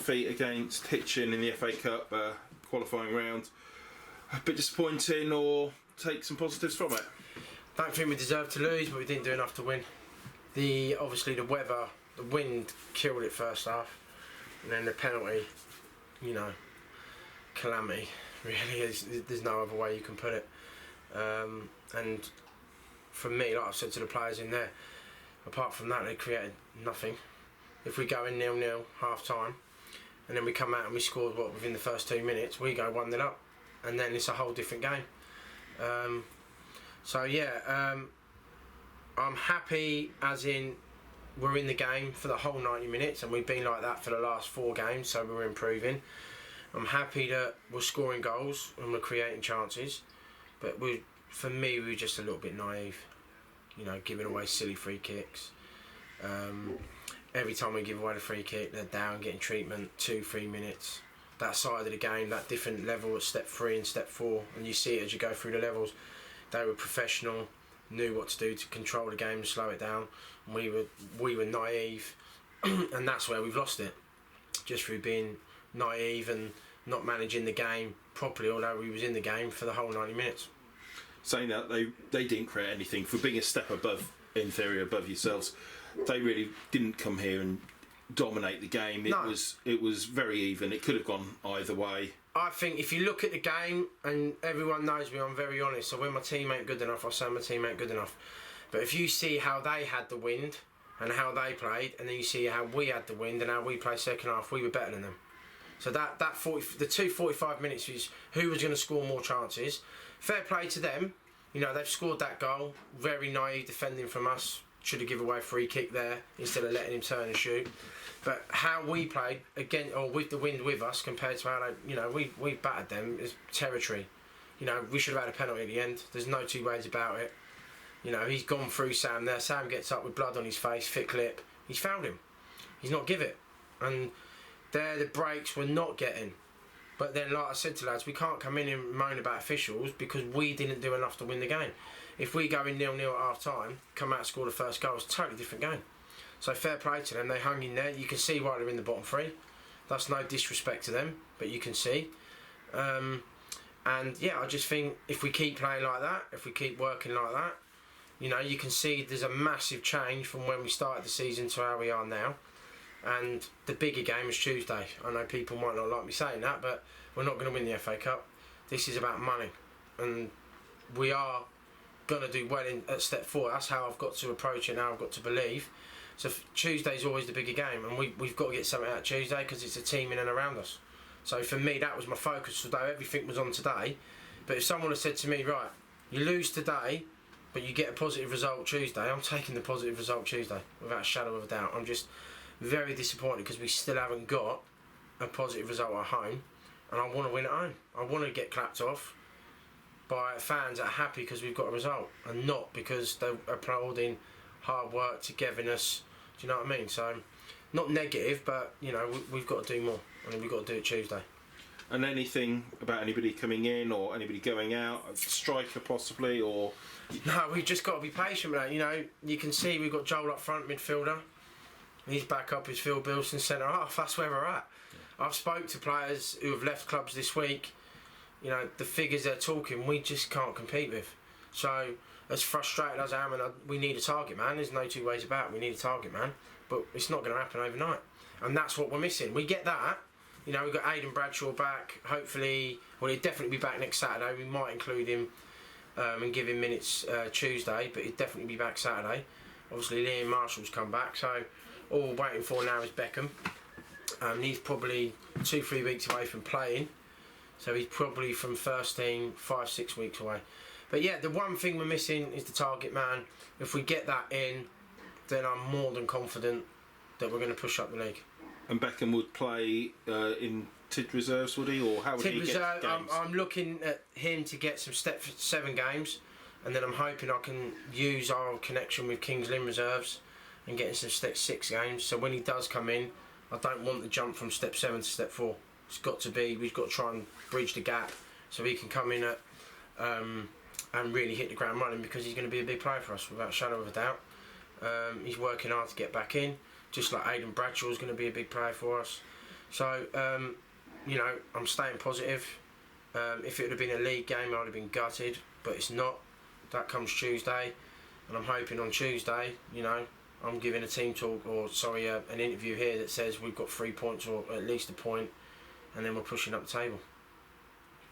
defeat against Hitchin in the FA Cup qualifying round. A bit disappointing, or take some positives from it? Don't think we deserved to lose, but we didn't do enough to win. Obviously the weather, the wind killed it first half, and then the penalty, calamity. Really, there's no other way you can put it. And for me, like I've said to the players in there, apart from that, they created nothing. If we go in 0-0 half time, and then we come out and we scored within the first 2 minutes, we go 1-0 up, and then it's a whole different game. I'm happy, as in we're in the game for the whole 90 minutes, and we've been like that for the last 4 games, so we're improving. I'm happy that we're scoring goals and we're creating chances, but for me, we were just a little bit naive, giving away silly free kicks. Every time we give away the free kick, they're down, getting treatment, 2-3 minutes. That side of the game, that different level at step 3 and step 4, and you see it as you go through the levels. They were professional, knew what to do to control the game and slow it down. We were naive, and that's where we've lost it, just through being naive and not managing the game properly, although we was in the game for the whole 90 minutes. Saying that, they didn't create anything. For being a step above, in theory, above yourselves, they really didn't come here and dominate the game. It was very even. It could have gone either way. I think if you look at the game, and everyone knows me, I'm very honest, so when my team ain't good enough, I say my team ain't good enough. But if you see how they had the wind and how they played, and then you see how we had the wind and how we played second half, we were better than them. So the 45 minutes is who was going to score more chances. Fair play to them. They've scored that goal. Very naive defending from us. Should have given away a free kick there instead of letting him turn and shoot. But how we played again, or with the wind with us, compared to how we battered them, is territory. We should have had a penalty at the end. There's no two ways about it. He's gone through Sam there. Sam gets up with blood on his face, thick lip. He's fouled him. He's not give it. And there the breaks we're not getting. But then, like I said to lads, we can't come in and moan about officials because we didn't do enough to win the game. If we go in 0-0 at half time, come out and score the first goal, it's a totally different game. So fair play to them. They hung in there. You can see why they're in the bottom 3. That's no disrespect to them, but you can see. And yeah, I just think if we keep playing like that, if we keep working like that, you can see there's a massive change from when we started the season to how we are now. And the bigger game is Tuesday. I know people might not like me saying that, but we're not going to win the FA Cup. This is about money, and we are going to do well at step 4. That's how I've got to approach it now. I've got to believe. So Tuesday's always the bigger game, and we've got to get something out of Tuesday because it's a team in and around us. So for me, that was my focus, although everything was on today. But if someone had said to me, right, you lose today, but you get a positive result Tuesday, I'm taking the positive result Tuesday without a shadow of a doubt. I'm just very disappointed because we still haven't got a positive result at home, and I want to win at home. I want to get clapped off by fans that are happy because we've got a result, and not because they're applauding hard work, togetherness. Do you know what I mean? So, not negative, but we've got to do more, and we've got to do it Tuesday. And anything about anybody coming in or anybody going out, a striker possibly, or? No, we've just got to be patient with that. You can see we've got Joel up front, midfielder. He's back up his Phil Bilson centre half. That's where we're at. Yeah. I've spoke to players who have left clubs this week. The figures they're talking, we just can't compete with. So, as frustrated as I am, and we need a target man. There's no two ways about it. We need a target man, but it's not going to happen overnight, and that's what we're missing. We get that. We've got Aidan Bradshaw back. Hopefully, he'll definitely be back next Saturday. We might include him and give him minutes Tuesday, but he'll definitely be back Saturday. Obviously, Liam Marshall's come back, so all we're waiting for now is Beckham. He's probably 2-3 weeks away from playing, so he's probably from first team 5-6 weeks away. But yeah, the one thing we're missing is the target man. If we get that in, then I'm more than confident that we're going to push up the league. And Beckham would play in TID reserves, would he? Or how would he get games? I'm looking at him to get some step 7 games, and then I'm hoping I can use our connection with Kings Lynn reserves and getting some step 6 games. So when he does come in, I don't want the jump from step 7 to step 4. It's got to be, we've got to try and bridge the gap so he can come in at and really hit the ground running, because he's going to be a big player for us without a shadow of a doubt. He's working hard to get back in, just like Aidan Bradshaw is going to be a big player for us. So, you know, I'm staying positive. If it would have been a league game, I would have been gutted, but it's not. That comes Tuesday, and I'm hoping on Tuesday, you know, I'm giving a team talk, or sorry, an interview here that says we've got 3 points or at least a point, and then we're pushing up the table.